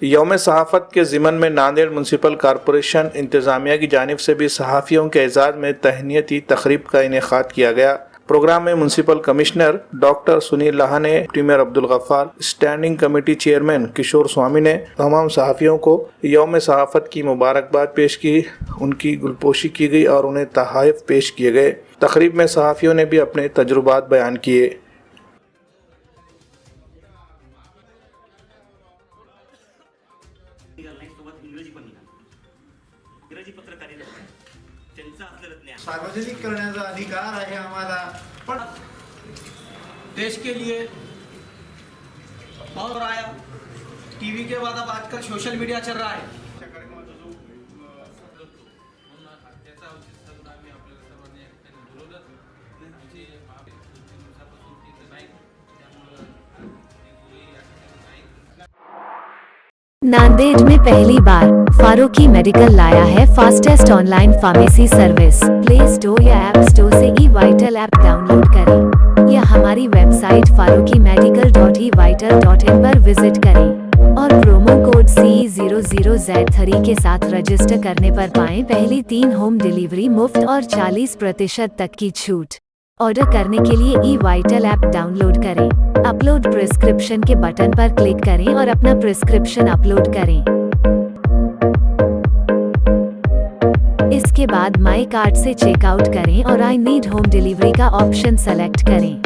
यौम सहाफ़त के ज़िमन में नांदेड़ म्यूनसिपल कॉरपोरेशन इंतज़ामिया की जानिब से भी सहाफ़ियों के एजाज़ में तहनीती तक़रीब का इनेकाद किया गया। प्रोग्राम में municipal commissioner doctor Sunil Laha ने, premier Abdul Gaffar, standing committee chairman Kishore Swami ने तमाम सहाफ़ियों को यौम सहाफ़त की मुबारकबाद पेश की, उनकी गुलपोशी की गई और उन्हें तोहफ़े पेश किए गए। तक़रीब में सहाफ़ियों ने भी अपने तजुर्बात बयान किए। इंग्रजी पत्रकारिता त्यांचं असलेलं ज्ञान सार्वजनिक करण्याचा अधिकार आहे आम्हाला, पण देश के लिए और आया टीवी के बाद अब आजकल सोशल मीडिया चल रहा है। नांदेड़ में पहली बार फारूकी मेडिकल लाया है fastest online pharmacy service. Play store या ऐप स्टोर से ई-वाइटल ऐप डाउनलोड करें या हमारी वेबसाइट farooqimedical.evital.in पर विजिट करें और प्रोमो कोड CE00Z3 के साथ रजिस्टर करने पर पाएं पहली 3 होम डिलीवरी मुफ्त और 40% तक की छूट। ऑर्डर करने के लिए ई-वाइटल ऐप डाउनलोड करें, अपलोड प्रिस्क्रिप्शन के बटन पर क्लिक करें और अपना प्रिस्क्रिप्शन अपलोड करें। इसके बाद माई कार्ड से चेकआउट करें और आई नीड होम डिलीवरी का ऑप्शन सेलेक्ट करें।